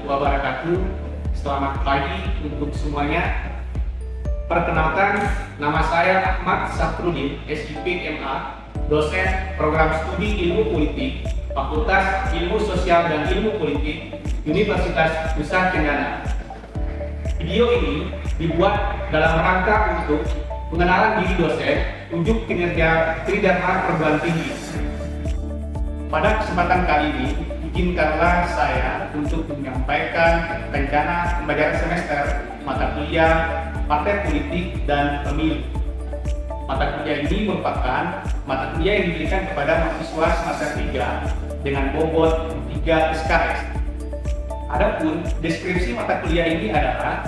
wabarakatuh. Selamat pagi untuk semuanya. Perkenalkan, nama saya Ahmad Safrudin, SIP MA, dosen Program Studi Ilmu Politik, Fakultas Ilmu Sosial dan Ilmu Politik, Universitas Nusa Tenggara. Video ini dibuat dalam rangka untuk pengenalan diri dosen, unjuk kinerja Tridharma Perguruan Tinggi. Pada kesempatan kali ini, izinkanlah saya untuk menyampaikan rencana pembelajaran semester mata kuliah Partai Politik dan Pemilu. Mata kuliah ini merupakan mata kuliah yang diberikan kepada mahasiswa semester 3 dengan bobot 3 SKS. Adapun deskripsi mata kuliah ini adalah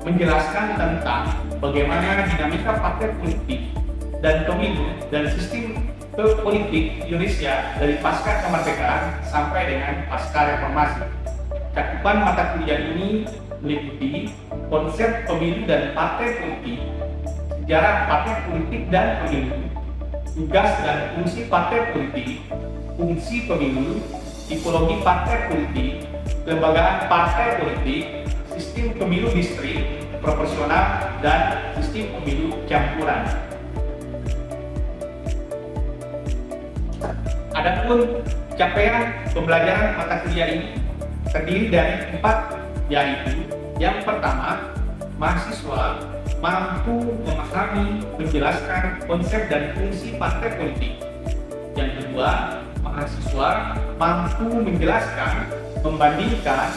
menjelaskan tentang bagaimana dinamika partai politik dan pemilu dan sistem politik Indonesia dari pasca kemerdekaan sampai dengan pasca reformasi. Cakupan mata kuliah ini meliputi konsep pemilu dan partai politik, sejarah partai politik dan pemilu, tugas dan fungsi partai politik, fungsi pemilu, tipologi partai politik, kelembagaan partai politik, sistem pemilu distrik, proporsional, dan sistem pemilu campuran. Adapun capaian pembelajaran mata kuliah ini terdiri dari 4, yaitu yang pertama, mahasiswa mampu memahami, menjelaskan konsep dan fungsi partai politik. Yang kedua, mahasiswa mampu menjelaskan, membandingkan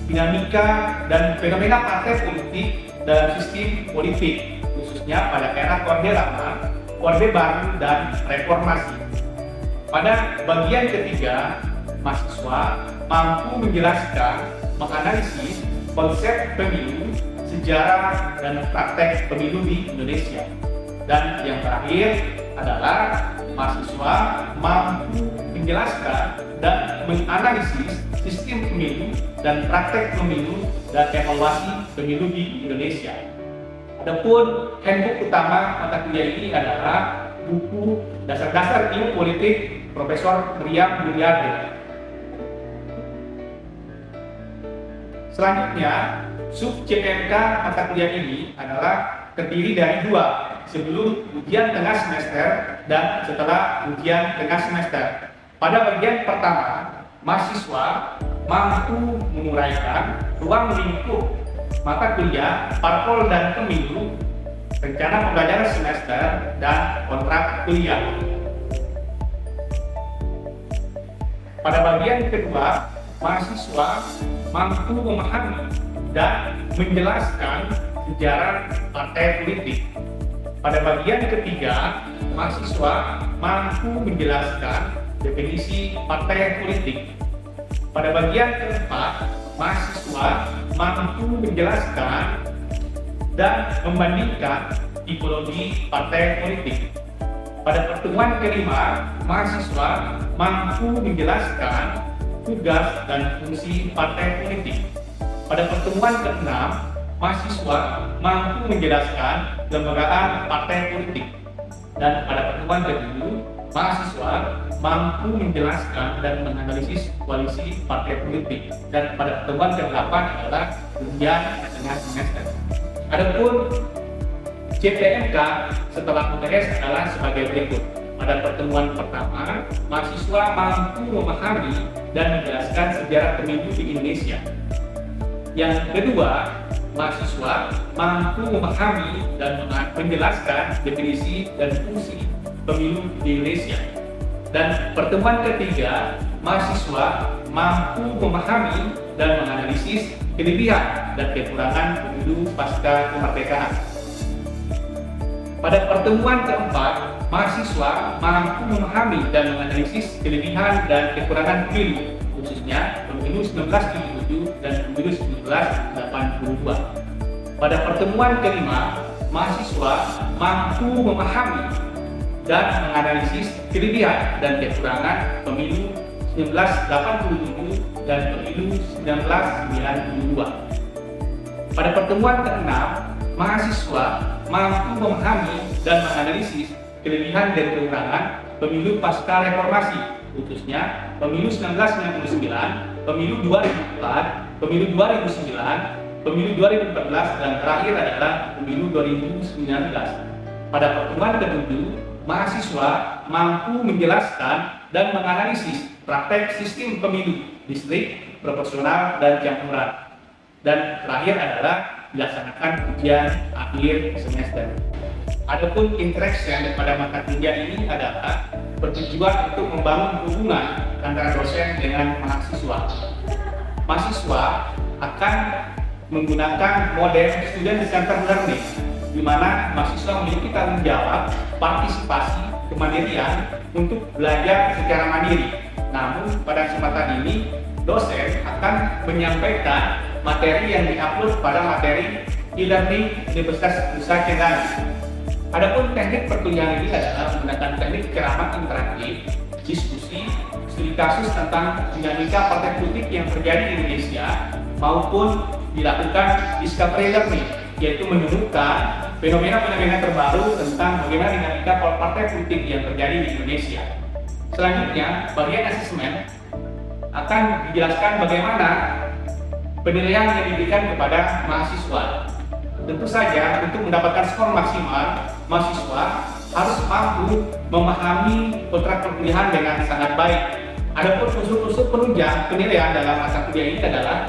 dinamika dan fenomena partai politik dalam sistem politik, khususnya pada era Orde Lama, Orde Baru, dan Reformasi. Pada bagian ketiga, mahasiswa mampu menjelaskan, menganalisis konsep pemilu, sejarah, dan praktek pemilu di Indonesia. Dan yang terakhir adalah mahasiswa mampu menjelaskan dan menganalisis sistem pemilu dan praktek pemilu dan evaluasi pemilu di Indonesia. Adapun handbook utama mata kuliah ini adalah buku Dasar-Dasar Ilmu Politik Profesor Meriam Mulyade. Selanjutnya, sub CPMK mata kuliah ini adalah terdiri dari 2, sebelum ujian tengah semester dan setelah ujian tengah semester. Pada bagian pertama, mahasiswa mampu menguraikan ruang lingkup mata kuliah parpol dan pemilu, rencana pembelajaran semester, dan kontrak kuliah. Pada bagian kedua, mahasiswa mampu memahami dan menjelaskan sejarah partai politik. Pada bagian ketiga, mahasiswa mampu menjelaskan definisi partai politik. Pada bagian keempat, mahasiswa mampu menjelaskan dan membandingkan tipologi partai politik. Pada pertemuan kelima, mahasiswa mampu menjelaskan tugas dan fungsi partai politik. Pada pertemuan keenam, mahasiswa mampu menjelaskan kelembagaan partai politik. Dan pada pertemuan ketujuh, mahasiswa mampu menjelaskan dan menganalisis koalisi partai politik. Dan pada pertemuan ke-8 adalah ujian tengah semester. Adapun CPMK setelah UTS adalah sebagai berikut. Pada pertemuan pertama, mahasiswa mampu memahami dan menjelaskan sejarah pemilu di Indonesia. Yang kedua, mahasiswa mampu memahami dan menjelaskan definisi dan fungsi pemilu di Indonesia. Dan pertemuan ketiga, mahasiswa mampu memahami dan menganalisis kelebihan dan kekurangan pemilu pasca kemerdekaan. Pada pertemuan keempat, mahasiswa mampu memahami dan menganalisis kelebihan dan kekurangan pemilu, khususnya pemilu 1977 dan pemilu 1982. Pada pertemuan kelima, mahasiswa mampu memahami dan menganalisis kelebihan dan kekurangan pemilu 1987 dan pemilu 1992. Pada pertemuan keenam, mahasiswa mampu memahami dan menganalisis kelebihan dan kekurangan pemilu pasca reformasi, khususnya pemilu 1999, pemilu 2004, pemilu 2009, pemilu 2014, dan terakhir adalah pemilu 2019. Pada pertemuan ke-7, mahasiswa mampu menjelaskan dan menganalisis praktek sistem pemilu distrik, proporsional, dan campuran. Dan terakhir adalah dilaksanakan ujian akhir semester. Adapun interaction daripada mata kuliah ini adalah bertujuan untuk membangun hubungan antara dosen dengan mahasiswa. Mahasiswa akan menggunakan model student-centered learning, di mana mahasiswa memiliki tanggung jawab, partisipasi, kemandirian untuk belajar secara mandiri. Namun pada kesempatan ini, dosen akan menyampaikan materi yang diupload pada materi e-learning Universitas Nusa Tenggara. Adapun teknik perkuliahan ini adalah menggunakan teknik ceramah interaktif, diskusi, studi kasus tentang dinamika partai politik yang terjadi di Indonesia, maupun dilakukan discovery learning, yaitu menemukan fenomena-fenomena terbaru tentang bagaimana dinamika partai politik yang terjadi di Indonesia. Selanjutnya, bagian asesmen akan dijelaskan bagaimana penilaian yang diberikan kepada mahasiswa. Tentu saja, untuk mendapatkan skor maksimal, mahasiswa harus mampu memahami kontrak perkuliahan dengan sangat baik. Adapun unsur-unsur penunjang penilaian dalam mata kuliah ini adalah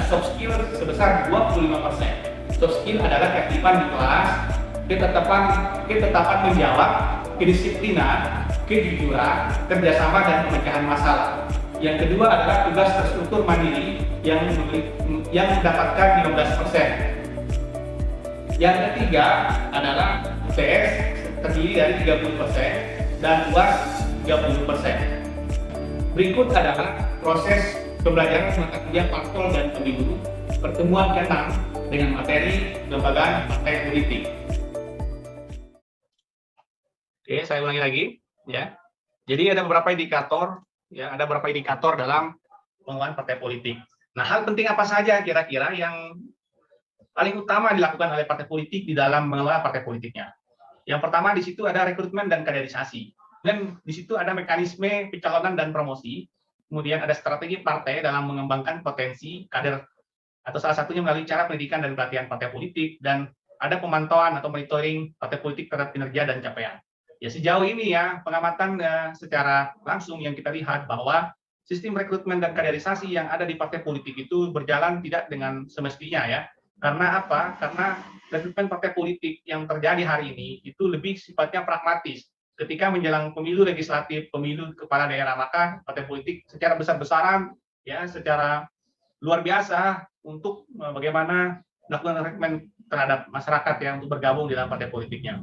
soft skill sebesar 25%. Soft skill adalah keaktifan di kelas, ketetapan menjawab, kedisiplinan, kejujuran, kerjasama, dan pemecahan masalah. Yang kedua adalah tugas terstruktur mandiri yang mendapatkan 15%. Yang ketiga adalah UTS terdiri dari 30% dan UAS 30%. Berikut adalah proses pembelajaran mata kuliah Parpol dan Pemilu pertemuan ke-6 dengan materi kelembagaan partai politik. Oke, saya ulangi lagi ya. Jadi ada beberapa indikator dalam pengelolaan partai politik. Nah, hal penting apa saja kira-kira yang paling utama dilakukan oleh partai politik di dalam mengelola partai politiknya? Yang pertama di situ ada rekrutmen dan kaderisasi. Dan di situ ada mekanisme pencalonan dan promosi. Kemudian ada strategi partai dalam mengembangkan potensi kader, atau salah satunya melalui cara pendidikan dan pelatihan partai politik, dan ada pemantauan atau monitoring partai politik terhadap kinerja dan capaian. Ya, sejauh ini ya pengamatan secara langsung yang kita lihat bahwa sistem rekrutmen dan kaderisasi yang ada di partai politik itu berjalan tidak dengan semestinya ya. Karena apa? Karena rekrutmen partai politik yang terjadi hari ini itu lebih sifatnya pragmatis. Ketika menjelang pemilu legislatif, pemilu kepala daerah, maka partai politik secara besar-besaran, ya, secara luar biasa untuk bagaimana melakukan rekrutmen terhadap masyarakat yang untuk bergabung di dalam partai politiknya.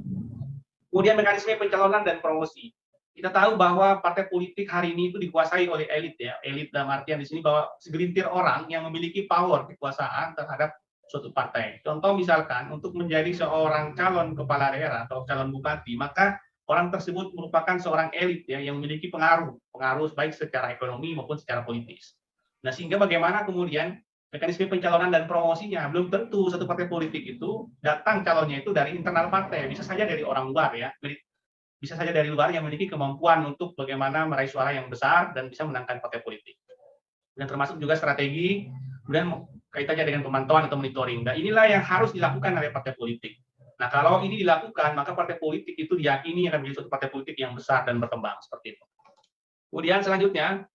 Kemudian mekanisme pencalonan dan promosi. Kita tahu bahwa partai politik hari ini itu dikuasai oleh elit ya. Elit dalam artian di sini bahwa segelintir orang yang memiliki power kekuasaan terhadap suatu partai. Contoh misalkan untuk menjadi seorang calon kepala daerah atau calon bupati, maka orang tersebut merupakan seorang elit ya yang memiliki pengaruh baik secara ekonomi maupun secara politis. Nah, sehingga bagaimana kemudian mekanisme pencalonan dan promosinya, belum tentu satu partai politik itu datang calonnya itu dari internal partai, bisa saja dari orang luar ya, bisa saja dari luar yang memiliki kemampuan untuk bagaimana meraih suara yang besar dan bisa menangkan partai politik. Dan termasuk juga strategi, kemudian kaitannya dengan pemantauan atau monitoring. Nah, inilah yang harus dilakukan oleh partai politik. Nah, kalau ini dilakukan, maka partai politik itu diyakini akan menjadi suatu partai politik yang besar dan berkembang seperti itu. Kemudian selanjutnya,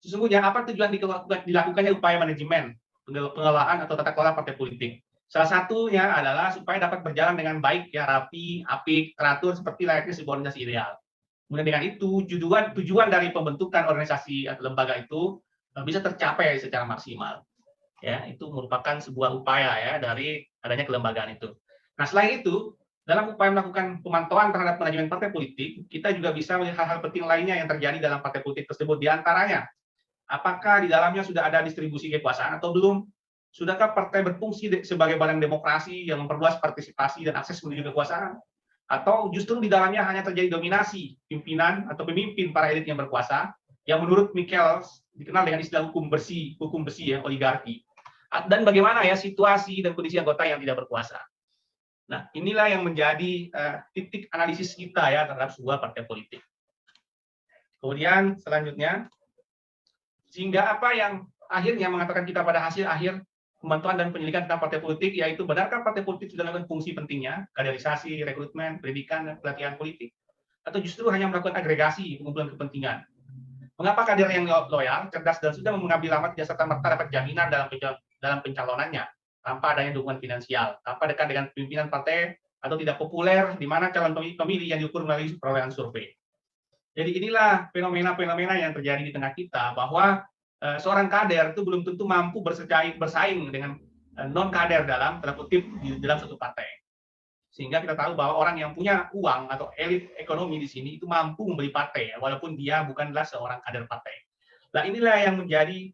sesungguhnya apa tujuan dilakukannya upaya manajemen, pengelolaan atau tata kelola partai politik? Salah satunya adalah supaya dapat berjalan dengan baik, ya, rapi, apik, teratur seperti layaknya sebuah organisasi ideal. Kemudian dengan itu, tujuan dari pembentukan organisasi atau lembaga itu bisa tercapai secara maksimal. Ya, itu merupakan sebuah upaya ya dari adanya kelembagaan itu. Nah, selain itu, dalam upaya melakukan pemantauan terhadap manajemen partai politik, kita juga bisa melihat hal-hal penting lainnya yang terjadi dalam partai politik tersebut. Di antaranya, apakah di dalamnya sudah ada distribusi kekuasaan atau belum? Sudahkah partai berfungsi sebagai badan demokrasi yang memperluas partisipasi dan akses menuju kekuasaan? Atau justru di dalamnya hanya terjadi dominasi pimpinan atau pemimpin para elit yang berkuasa, yang menurut Michels dikenal dengan istilah hukum besi ya, oligarki. Dan bagaimana ya situasi dan kondisi anggota yang tidak berkuasa. Nah, inilah yang menjadi titik analisis kita ya terhadap sebuah partai politik. Kemudian selanjutnya, sehingga apa yang akhirnya mengatakan kita pada hasil akhir pemantauan dan penyelidikan tentang partai politik, yaitu benarkah partai politik sudah melakukan fungsi pentingnya, kaderisasi, rekrutmen, pendidikan, dan pelatihan politik, atau justru hanya melakukan agregasi pengumpulan kepentingan. Mengapa kader yang loyal, cerdas, dan sudah mengambil lama tidak serta-merta dapat jaminan dalam pencalonannya, tanpa adanya dukungan finansial, tanpa dekat dengan pimpinan partai, atau tidak populer, di mana calon pemilih yang diukur melalui perolehan survei. Jadi inilah fenomena-fenomena yang terjadi di tengah kita, bahwa seorang kader itu belum tentu mampu bersaing dengan non kader dalam tanda kutip di dalam satu partai. Sehingga kita tahu bahwa orang yang punya uang atau elit ekonomi di sini itu mampu membeli partai, walaupun dia bukanlah seorang kader partai. Nah, inilah yang menjadi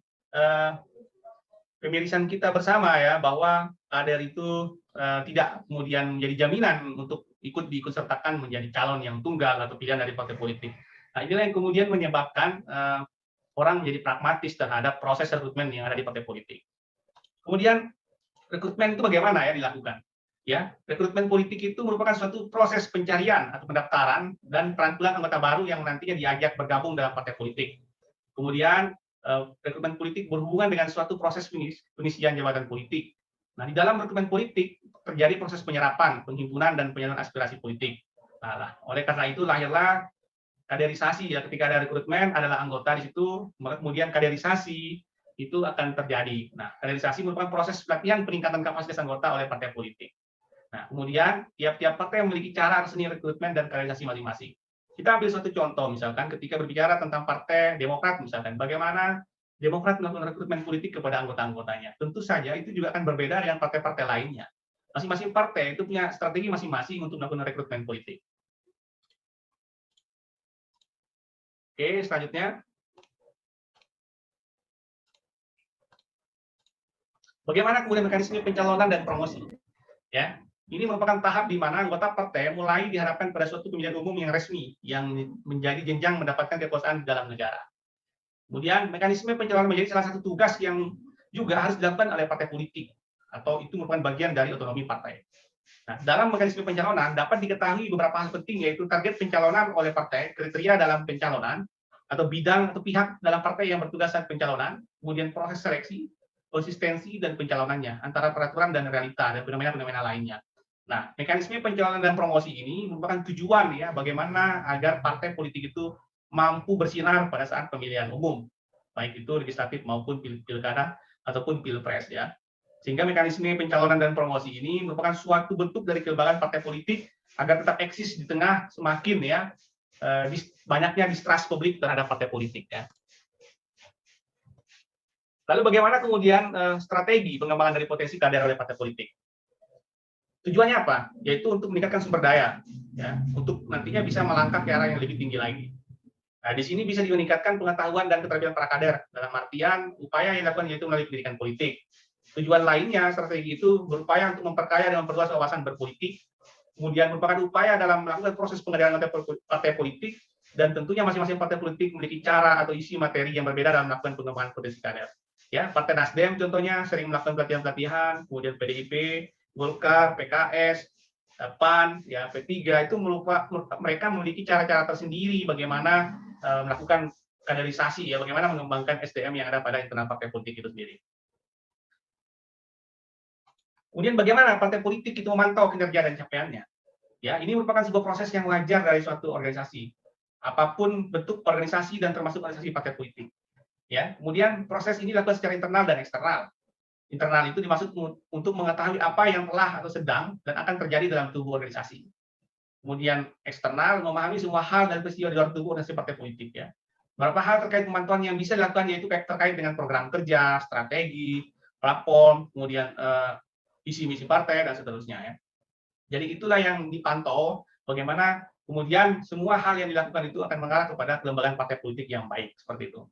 pemirisan kita bersama ya, bahwa kader itu tidak kemudian menjadi jaminan untuk diikut sertakan menjadi calon yang tunggal atau pilihan dari partai politik. Nah, inilah yang kemudian menyebabkan orang menjadi pragmatis terhadap proses rekrutmen yang ada di partai politik. Kemudian rekrutmen itu bagaimana ya dilakukan? Ya, rekrutmen politik itu merupakan suatu proses pencarian atau pendaftaran dan perangkulan anggota baru yang nantinya diajak bergabung dalam partai politik. Kemudian rekrutmen politik berhubungan dengan suatu proses pengisian jabatan politik. Nah, di dalam rekrutmen politik terjadi proses penyerapan, penghimpunan, dan penyaluran aspirasi politik. Nah, oleh karena itu lahirlah kaderisasi ya, ketika ada rekrutmen adalah anggota di situ, kemudian kaderisasi itu akan terjadi. Nah, kaderisasi merupakan proses pelatihan peningkatan kapasitas anggota oleh partai politik. Nah, kemudian tiap-tiap partai memiliki cara resmi rekrutmen dan kaderisasi masing-masing. Kita ambil satu contoh, misalkan ketika berbicara tentang partai Demokrat, misalkan bagaimana Demokrat melakukan rekrutmen politik kepada anggota-anggotanya. Tentu saja itu juga akan berbeda dengan partai-partai lainnya. Masing-masing partai itu punya strategi masing-masing untuk melakukan rekrutmen politik. Oke, selanjutnya. Bagaimana kemudian mekanisme pencalonan dan promosi? Ya, ini merupakan tahap di mana anggota partai mulai diharapkan pada suatu pemilihan umum yang resmi, yang menjadi jenjang mendapatkan kekuasaan di dalam negara. Kemudian, mekanisme pencalonan menjadi salah satu tugas yang juga harus dilakukan oleh partai politik, atau itu merupakan bagian dari otonomi partai. Nah, dalam mekanisme pencalonan dapat diketahui beberapa hal penting, yaitu target pencalonan oleh partai, kriteria dalam pencalonan, atau bidang atau pihak dalam partai yang bertugas saat pencalonan, kemudian proses seleksi, konsistensi, dan pencalonannya, antara peraturan dan realita, dan fenomena-fenomena lainnya. Nah, mekanisme pencalonan dan promosi ini merupakan tujuan ya, bagaimana agar partai politik itu mampu bersinar pada saat pemilihan umum, baik itu legislatif maupun pilkada ataupun pilpres ya. Sehingga mekanisme pencalonan dan promosi ini merupakan suatu bentuk dari kelembagaan partai politik agar tetap eksis di tengah semakin ya banyaknya distrust publik terhadap partai politik ya. Lalu bagaimana kemudian strategi pengembangan dari potensi kader oleh partai politik? Tujuannya apa? Yaitu untuk meningkatkan sumber daya, ya, untuk nantinya bisa melangkah ke arah yang lebih tinggi lagi. Nah, di sini bisa meningkatkan pengetahuan dan keterampilan para kader dalam artian upaya yang dilakukan yaitu melalui pendidikan politik. Tujuan lainnya strategi itu berupaya untuk memperkaya dan memperluas wawasan berpolitik, kemudian merupakan upaya dalam melakukan proses pengendalian partai politik, dan tentunya masing-masing partai politik memiliki cara atau isi materi yang berbeda dalam melakukan pengembangan potensi kader. Ya, Partai Nasdem contohnya sering melakukan pelatihan-pelatihan, kemudian PDIP, Golkar, PKS, PAN, ya P3 itu mereka memiliki cara-cara tersendiri bagaimana melakukan kaderisasi ya, bagaimana mengembangkan SDM yang ada pada internal partai politik itu sendiri. Kemudian bagaimana partai politik itu memantau kinerja dan capaiannya? Ya, ini merupakan sebuah proses yang wajar dari suatu organisasi, apapun bentuk organisasi dan termasuk organisasi partai politik. Ya, kemudian proses ini dilakukan secara internal dan eksternal. Internal itu dimaksud untuk mengetahui apa yang telah atau sedang dan akan terjadi dalam tubuh organisasi. Kemudian eksternal memahami semua hal dan peristiwa di luar tubuh organisasi partai politik ya. Beberapa hal terkait pemantauan yang bisa dilakukan yaitu terkait dengan program kerja, strategi, platform, kemudian visi misi partai dan seterusnya ya. Jadi itulah yang dipantau bagaimana kemudian semua hal yang dilakukan itu akan mengarah kepada kelembagaan partai politik yang baik seperti itu.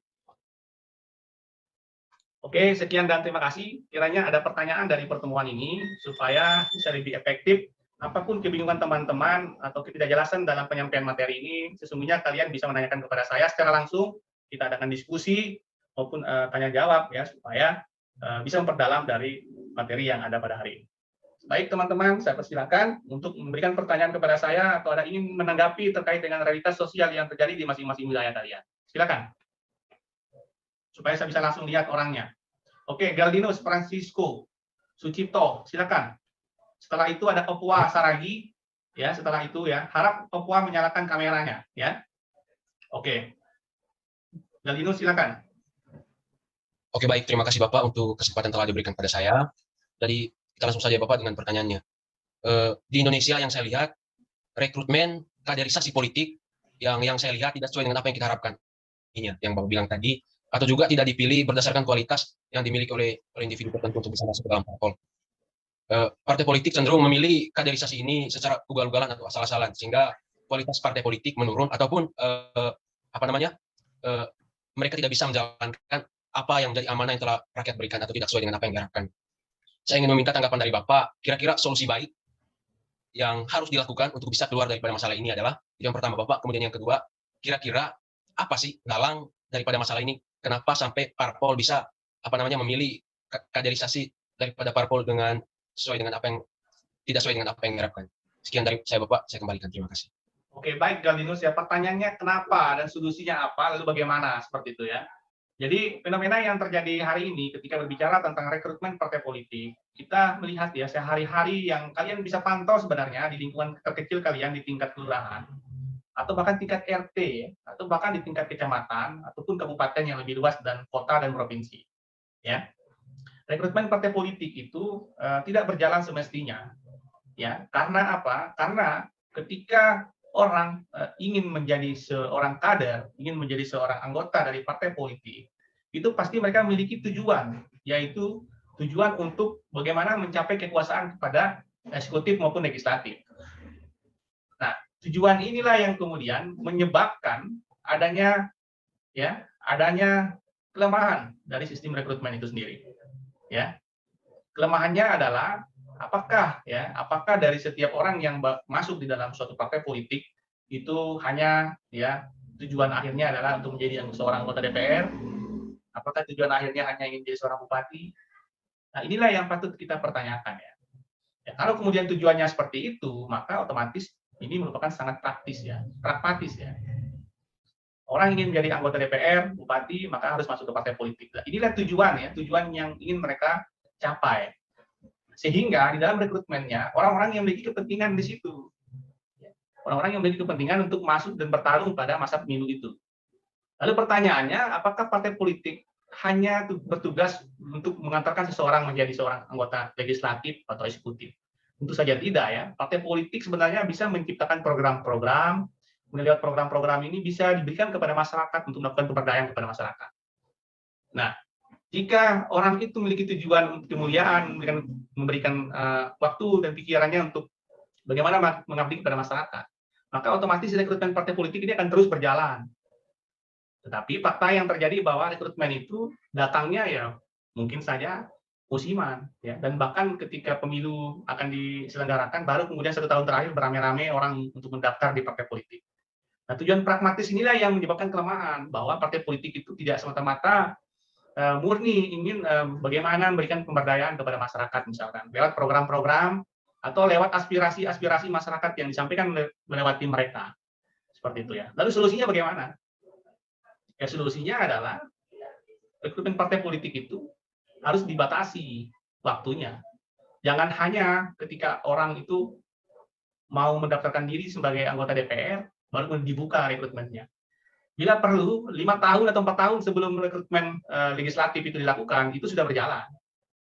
Oke, sekian dan terima kasih. Kiranya ada pertanyaan dari pertemuan ini supaya bisa lebih efektif. Apapun kebingungan teman-teman atau ketidakjelasan dalam penyampaian materi ini, sesungguhnya kalian bisa menanyakan kepada saya secara langsung. Kita adakan diskusi maupun tanya jawab ya supaya bisa memperdalam dari materi yang ada pada hari ini. Baik teman-teman, saya persilakan untuk memberikan pertanyaan kepada saya atau ada ingin menanggapi terkait dengan realitas sosial yang terjadi di masing-masing wilayah kalian. Silakan. supaya saya bisa langsung lihat orangnya. Oke, Galdinus Francisco Sucipto, silakan. Setelah itu ada Opua Saragi, ya. Setelah itu ya, harap Opua menyalakan kameranya, ya. Oke, Galdinus silakan. Oke, baik. Terima kasih Bapak untuk kesempatan telah diberikan pada saya. Jadi kita langsung saja Bapak dengan pertanyaannya. Di Indonesia yang saya lihat, rekrutmen kaderisasi politik yang saya lihat tidak sesuai dengan apa yang kita harapkan. Ini yang Bapak bilang tadi, atau juga tidak dipilih berdasarkan kualitas yang dimiliki oleh individu tertentu untuk bisa masuk ke dalam parpol. Partai politik cenderung memilih kaderisasi ini secara ugal-ugalan atau asal-asalan, sehingga kualitas partai politik menurun ataupun mereka tidak bisa menjalankan apa yang menjadi amanah yang telah rakyat berikan atau tidak sesuai dengan apa yang diharapkan. Saya ingin meminta tanggapan dari Bapak, kira-kira solusi baik yang harus dilakukan untuk bisa keluar daripada masalah ini adalah, yang pertama Bapak, kemudian yang kedua, kira-kira apa sih dalang daripada masalah ini? Kenapa sampai parpol bisa memilih kaderisasi daripada parpol dengan sesuai dengan apa yang tidak sesuai dengan apa yang diharapkan? Sekian dari saya Bapak, saya kembalikan. Terima kasih. Oke, baik Galdinus ya. Pertanyaannya kenapa dan solusinya apa, lalu bagaimana, seperti itu ya. Jadi fenomena yang terjadi hari ini ketika berbicara tentang rekrutmen partai politik, kita melihat ya sehari-hari yang kalian bisa pantau sebenarnya di lingkungan terkecil kalian di tingkat kelurahan, atau bahkan tingkat RT, atau bahkan di tingkat kecamatan, ataupun kabupaten yang lebih luas dan kota dan provinsi. Ya, rekrutmen partai politik itu tidak berjalan semestinya. Ya, karena apa? Karena ketika orang ingin menjadi seorang kader, ingin menjadi seorang anggota dari partai politik, itu pasti mereka memiliki tujuan, yaitu tujuan untuk bagaimana mencapai kekuasaan kepada eksekutif maupun legislatif. Nah, tujuan inilah yang kemudian menyebabkan adanya kelemahan dari sistem rekrutmen itu sendiri. Ya, kelemahannya adalah apakah dari setiap orang yang masuk di dalam suatu partai politik itu hanya tujuan akhirnya adalah untuk menjadi seorang anggota DPR? Apakah tujuan akhirnya hanya ingin menjadi seorang bupati? Nah, inilah yang patut kita pertanyakan ya. Kalau kemudian tujuannya seperti itu, maka otomatis ini merupakan sangat praktis ya, pragmatis ya. Orang ingin menjadi anggota DPR, bupati, maka harus masuk ke partai politik. Nah, inilah tujuan yang ingin mereka capai. Sehingga di dalam rekrutmennya, orang-orang yang memiliki kepentingan di situ. Orang-orang yang memiliki kepentingan untuk masuk dan bertarung pada masa pemilu itu. Lalu pertanyaannya, apakah partai politik hanya bertugas untuk mengantarkan seseorang menjadi seorang anggota legislatif atau eksekutif? Tentu saja tidak ya. Partai politik sebenarnya bisa menciptakan program-program, melihat program-program ini bisa diberikan kepada masyarakat untuk melakukan pemberdayaan kepada masyarakat. Nah, jika orang itu memiliki tujuan kemuliaan, memberikan waktu dan pikirannya untuk bagaimana mengabdi kepada masyarakat, maka otomatis rekrutmen partai politik ini akan terus berjalan. Tetapi fakta yang terjadi bahwa rekrutmen itu datangnya ya mungkin saja musiman, ya, dan bahkan ketika pemilu akan diselenggarakan, baru kemudian 1 tahun terakhir beramai-ramai orang untuk mendaftar di partai politik. Nah, tujuan pragmatis inilah yang menyebabkan kelemahan, bahwa partai politik itu tidak semata-mata murni ingin bagaimana memberikan pemberdayaan kepada masyarakat, misalkan lewat program-program atau lewat aspirasi-aspirasi masyarakat yang disampaikan melewati mereka, seperti itu ya. Lalu solusinya bagaimana? Ya, solusinya adalah rekrutmen partai politik itu harus dibatasi waktunya. Jangan hanya ketika orang itu mau mendaftarkan diri sebagai anggota DPR baru dibuka rekrutmennya. Bila perlu 5 tahun atau 4 tahun sebelum rekrutmen legislatif itu dilakukan, itu sudah berjalan.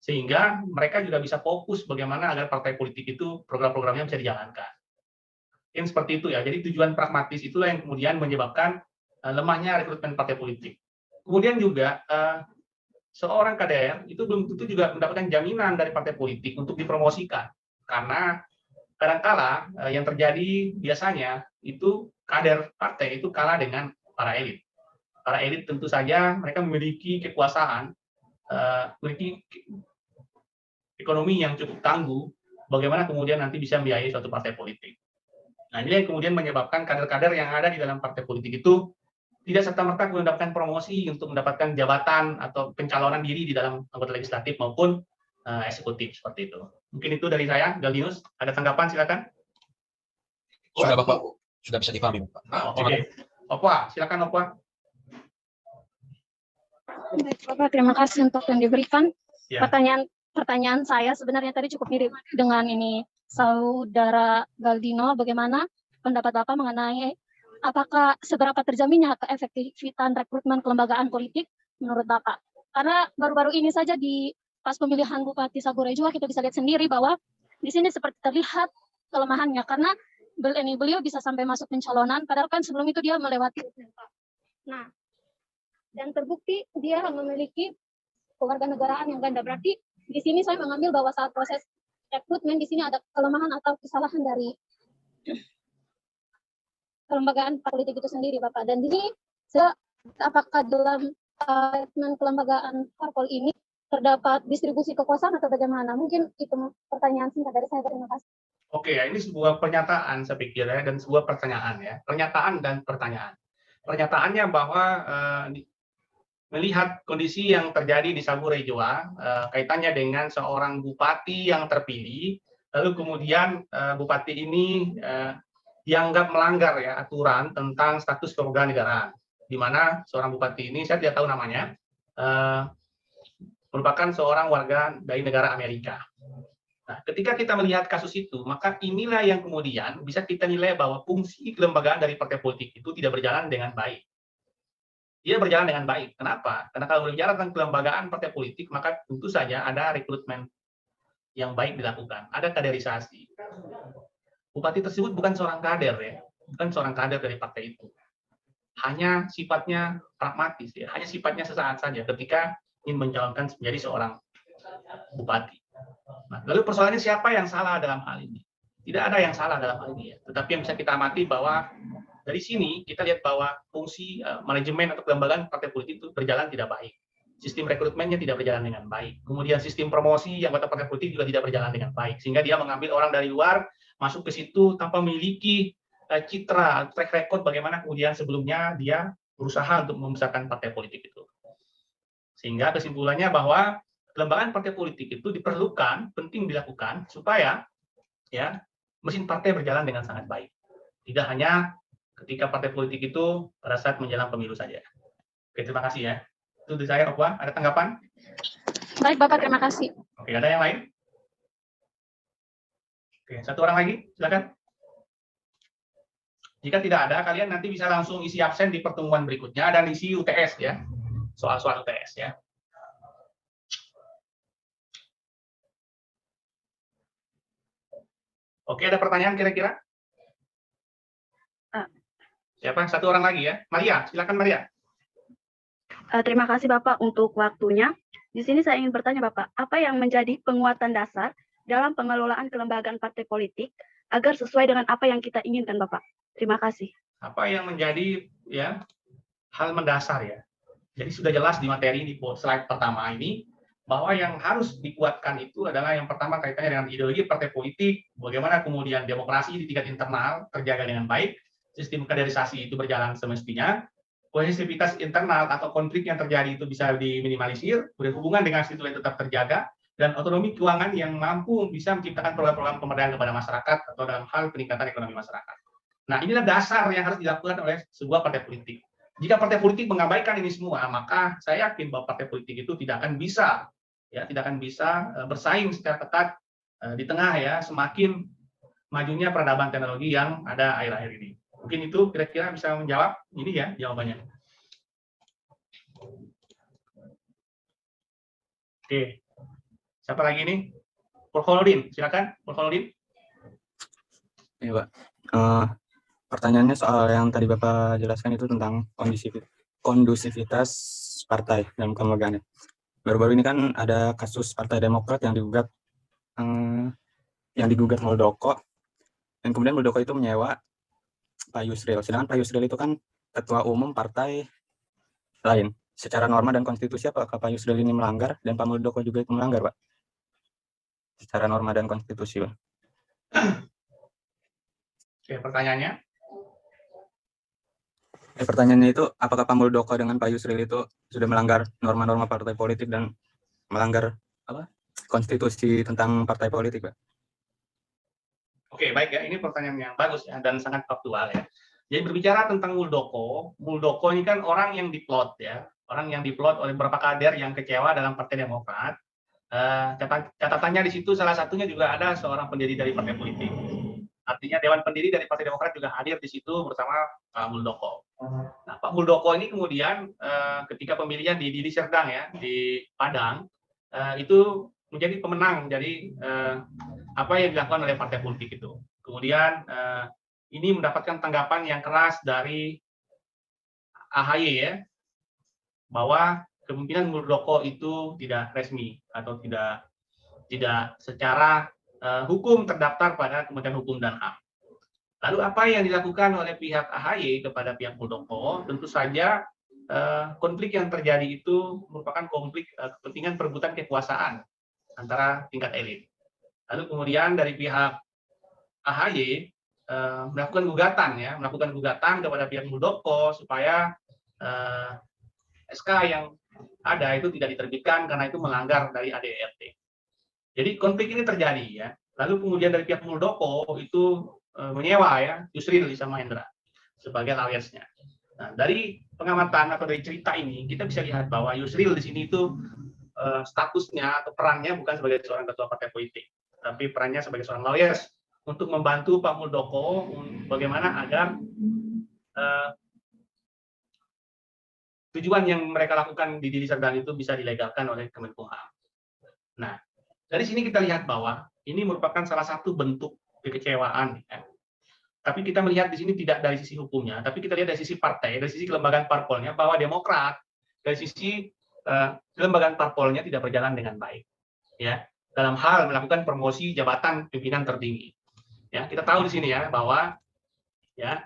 Sehingga mereka juga bisa fokus bagaimana agar partai politik itu program-programnya bisa dijalankan. Yang seperti itu ya. Jadi tujuan pragmatis itulah yang kemudian menyebabkan lemahnya rekrutmen partai politik. Kemudian juga seorang kader itu belum tentu juga mendapatkan jaminan dari partai politik untuk dipromosikan, karena kadangkala yang terjadi biasanya itu kader partai itu kalah dengan para elit. Para elit tentu saja mereka memiliki kekuasaan, memiliki ekonomi yang cukup tangguh, bagaimana kemudian nanti bisa membiayai suatu partai politik. Nah, ini yang kemudian menyebabkan kader-kader yang ada di dalam partai politik itu tidak serta-merta mendapatkan promosi untuk mendapatkan jabatan atau pencalonan diri di dalam anggota legislatif maupun eksekutif, seperti itu. Mungkin itu dari saya, Galdinus. Ada tanggapan, silakan. Sudah Bapak, sudah bisa dipahami Bapak. Oke. Opwa, silakan Opwa. Baik, Bapak, terima kasih untuk yang diberikan. Ya. Pertanyaan saya sebenarnya tadi cukup mirip dengan ini Saudara Galdino. Bagaimana pendapat Bapak mengenai apakah seberapa terjaminnya keefektifan rekrutmen kelembagaan politik menurut Bapak? Karena baru-baru ini saja di pas pemilihan Bupati Sagure juga kita bisa lihat sendiri bahwa di sini seperti terlihat kelemahannya karena beliau bisa sampai masuk pencalonan padahal kan sebelum itu dia melewati. Nah, dan terbukti dia memiliki kewarganegaraan yang ganda. Berarti di sini saya mengambil bahwa saat proses rekrutmen di sini ada kelemahan atau kesalahan dari kelembagaan politik itu sendiri, Bapak. Dan ini apakah dalam rekrutmen kelembagaan parpol ini terdapat distribusi kekuasaan atau bagaimana? Mungkin itu pertanyaan singkat dari saya. Terima kasih. Oke, ya, ini sebuah pernyataan saya pikir ya, dan sebuah pertanyaan ya. Pernyataan dan pertanyaan. Pernyataannya bahwa melihat kondisi yang terjadi di Sagure Jua, kaitannya dengan seorang bupati yang terpilih, lalu kemudian bupati ini dianggap melanggar ya aturan tentang status kewarganegaraan, di mana seorang bupati ini, saya tidak tahu namanya, merupakan seorang warga dari negara Amerika. Nah, ketika kita melihat kasus itu, maka inilah yang kemudian bisa kita nilai bahwa fungsi kelembagaan dari partai politik itu tidak berjalan dengan baik. Dia berjalan dengan baik. Kenapa? Karena kalau berbicara tentang kelembagaan partai politik, maka tentu saja ada rekrutmen yang baik dilakukan, ada kaderisasi. Bupati tersebut bukan seorang kader ya, bukan seorang kader dari partai itu. Hanya sifatnya pragmatis ya, hanya sifatnya sesaat saja ketika ingin mencalonkan menjadi seorang bupati. Nah, lalu persoalannya siapa yang salah dalam hal ini? Tidak ada yang salah dalam hal ini ya. Tetapi yang bisa kita amati bahwa dari sini kita lihat bahwa fungsi manajemen atau kelembagaan partai politik itu berjalan tidak baik. Sistem rekrutmennya tidak berjalan dengan baik. Kemudian sistem promosi anggota partai politik juga tidak berjalan dengan baik. Sehingga dia mengambil orang dari luar masuk ke situ tanpa memiliki citra, track record bagaimana kemudian sebelumnya dia berusaha untuk membesarkan partai politik itu. Sehingga kesimpulannya bahwa kelembagaan partai politik itu diperlukan, penting dilakukan supaya ya mesin partai berjalan dengan sangat baik. Tidak hanya ketika partai politik itu pada saat menjelang pemilu saja. Oke, terima kasih ya. Itu dari saya, Okwa. Ada tanggapan? Baik, Bapak, terima kasih. Oke, ada yang lain? Oke, satu orang lagi, silakan. Jika tidak ada, kalian nanti bisa langsung isi absen di pertemuan berikutnya dan isi UTS ya. Soal-soal UTS ya. Oke, ada pertanyaan kira-kira? Siapa? Satu orang lagi ya. Maria, silakan Maria. Terima kasih Bapak untuk waktunya. Di sini saya ingin bertanya Bapak, apa yang menjadi penguatan dasar dalam pengelolaan kelembagaan partai politik agar sesuai dengan apa yang kita inginkan Bapak? Terima kasih. Apa yang menjadi ya hal mendasar ya. Jadi sudah jelas di materi di slide pertama ini bahwa yang harus dikuatkan itu adalah yang pertama kaitannya dengan ideologi partai politik, bagaimana kemudian demokrasi di tingkat internal terjaga dengan baik, sistem kaderisasi itu berjalan semestinya, kohesivitas internal atau konflik yang terjadi itu bisa diminimalisir, kemudian hubungan dengan institusi tetap terjaga, dan otonomi keuangan yang mampu bisa menciptakan program-program pemberdayaan kepada masyarakat atau dalam hal peningkatan ekonomi masyarakat. Nah, inilah dasar yang harus dilakukan oleh sebuah partai politik. Jika partai politik mengabaikan ini semua, maka saya yakin bahwa partai politik itu tidak akan bisa bersaing secara ketat di tengah ya semakin majunya peradaban teknologi yang ada akhir-akhir ini. Mungkin itu kira-kira bisa menjawab ini ya jawabannya. Oke, siapa lagi nih? Purholudin, silakan Purholudin. Iya Pak. Pertanyaannya soal yang tadi Bapak jelaskan itu tentang kondusivitas partai dalam kelembagaan. Baru-baru ini kan ada kasus Partai Demokrat yang digugat Muldoko, dan kemudian Muldoko itu menyewa Pak Yusril. Sedangkan Pak Yusril itu kan ketua umum partai lain. Secara norma dan konstitusi apakah Pak Yusril ini melanggar dan Pak Muldoko juga itu melanggar, Pak? Secara norma dan konstitusi, Pak. Oke, pertanyaannya? Pertanyaannya itu, apakah Pak Muldoko dengan Pak Yusril itu sudah melanggar norma-norma partai politik dan melanggar konstitusi tentang partai politik, Pak? Oke, baik ya. Ini pertanyaan yang bagus ya dan sangat faktual ya. Jadi berbicara tentang Muldoko, Muldoko ini kan orang yang diplot ya, orang yang diplot oleh beberapa kader yang kecewa dalam Partai Demokrat. Catatannya di situ salah satunya juga ada seorang pendiri dari partai politik. Artinya Dewan Pendiri dari Partai Demokrat juga hadir di situ bersama Pak Muldoko. Nah, Pak Muldoko ini kemudian ketika pemilihan di Deli Serdang ya, di Padang, itu menjadi pemenang dari apa yang dilakukan oleh partai politik itu. Kemudian ini mendapatkan tanggapan yang keras dari AHY ya, bahwa kepemimpinan Muldoko itu tidak resmi atau tidak secara hukum terdaftar pada Kementerian Hukum dan HAM. Lalu apa yang dilakukan oleh pihak AHY kepada pihak Muldoko? Tentu saja konflik yang terjadi itu merupakan konflik kepentingan perebutan kekuasaan antara tingkat elit. Lalu kemudian dari pihak AHY melakukan gugatan kepada pihak Muldoko supaya SK yang ada itu tidak diterbitkan karena itu melanggar dari ADRT. Jadi konflik ini terjadi ya. Lalu kemudian dari pihak Muldoko itu menyewa ya Yusril Iza Mahendra sebagai lawyers-nya. Nah, dari pengamatan atau dari cerita ini kita bisa lihat bahwa Yusril di sini itu statusnya atau perannya bukan sebagai seorang ketua partai politik, tapi perannya sebagai seorang lawyers untuk membantu Pak Muldoko bagaimana agar tujuan yang mereka lakukan di Deli Serdang itu bisa dilegalkan oleh Kemenkumham. Nah, dari sini kita lihat bahwa ini merupakan salah satu bentuk kekecewaan. Ya. Tapi kita melihat di sini tidak dari sisi hukumnya, tapi kita lihat dari sisi partai, dari sisi kelembagaan parpolnya, bahwa Demokrat dari sisi kelembagaan parpolnya tidak berjalan dengan baik. Ya, dalam hal melakukan promosi jabatan pimpinan tertinggi. Ya, kita tahu di sini ya bahwa ya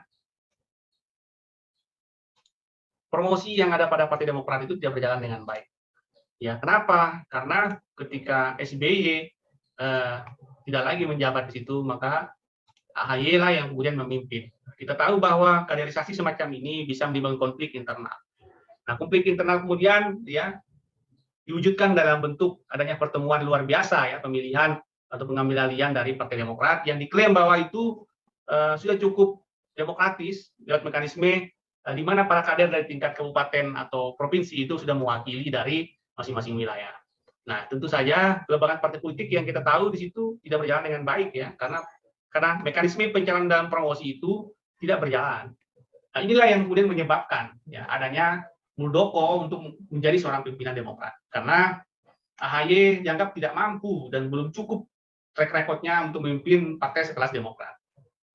promosi yang ada pada Partai Demokrat itu tidak berjalan dengan baik. Ya, kenapa? Karena ketika SBY tidak lagi menjabat di situ, maka AHY lah yang kemudian memimpin. Kita tahu bahwa kaderisasi semacam ini bisa menimbulkan konflik internal. Nah, konflik internal kemudian ya diwujudkan dalam bentuk adanya pertemuan luar biasa ya, pemilihan atau pengambil alihan dari Partai Demokrat yang diklaim bahwa itu sudah cukup demokratis lewat mekanisme di mana para kader dari tingkat kabupaten atau provinsi itu sudah mewakili dari masing-masing wilayah. Nah, tentu saja kelembagaan partai politik yang kita tahu di situ tidak berjalan dengan baik ya, karena mekanisme pencalonan dalam promosi itu tidak berjalan. Nah, inilah yang kemudian menyebabkan ya adanya Muldoko untuk menjadi seorang pimpinan Demokrat, karena AHY dianggap tidak mampu dan belum cukup track record-nya untuk memimpin partai sekelas Demokrat.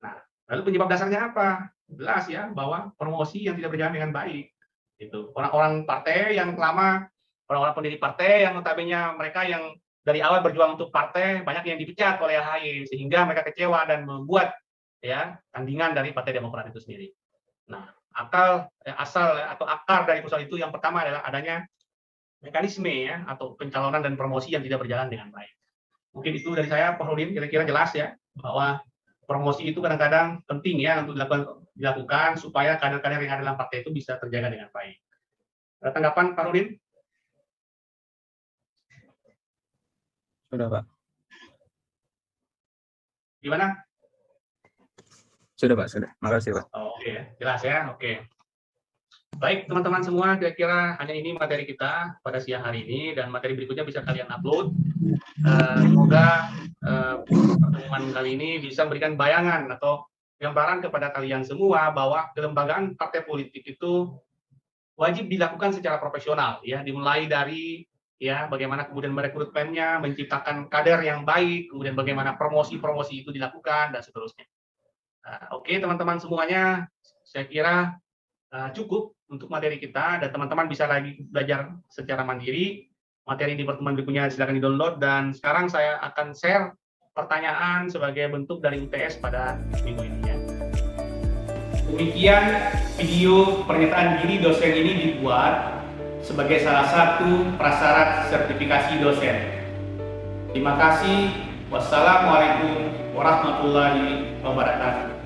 Nah, lalu penyebab dasarnya apa? Jelas ya bahwa promosi yang tidak berjalan dengan baik. Itu orang-orang partai yang lama, orang-orang pendiri partai yang notabene mereka yang dari awal berjuang untuk partai banyak yang dipecat oleh AHY sehingga mereka kecewa dan membuat ya tandingan dari Partai Demokrat itu sendiri. Nah, asal atau akar dari persoalan itu yang pertama adalah adanya mekanisme ya atau pencalonan dan promosi yang tidak berjalan dengan baik. Mungkin itu dari saya, Pak Rudin, kira-kira jelas ya bahwa promosi itu kadang-kadang penting ya untuk dilakukan supaya kader-kader yang ada dalam partai itu bisa terjaga dengan baik. Ada tanggapan Pak Rudin? Sudah, Pak. Gimana? Sudah, Pak. Sudah. Makasih, Pak. Oh, oke, jelas ya. Oke. Baik, teman-teman semua, kira-kira hanya ini materi kita pada siang hari ini, dan materi berikutnya bisa kalian upload. Semoga pertemuan kali ini bisa memberikan bayangan atau gambaran kepada kalian semua bahwa kelembagaan partai politik itu wajib dilakukan secara profesional, ya, dimulai dari ya bagaimana kemudian merekrutmennya, menciptakan kader yang baik, kemudian bagaimana promosi-promosi itu dilakukan dan seterusnya. Oke, teman-teman semuanya, saya kira cukup untuk materi kita dan teman-teman bisa lagi belajar secara mandiri. Materi di pertemuan berikutnya silakan di-download, dan sekarang saya akan share pertanyaan sebagai bentuk dari UTS pada minggu ini ya. Demikian video pernyataan diri dosen ini dibuat sebagai salah satu prasyarat sertifikasi dosen. Terima kasih. Wassalamualaikum warahmatullahi wabarakatuh.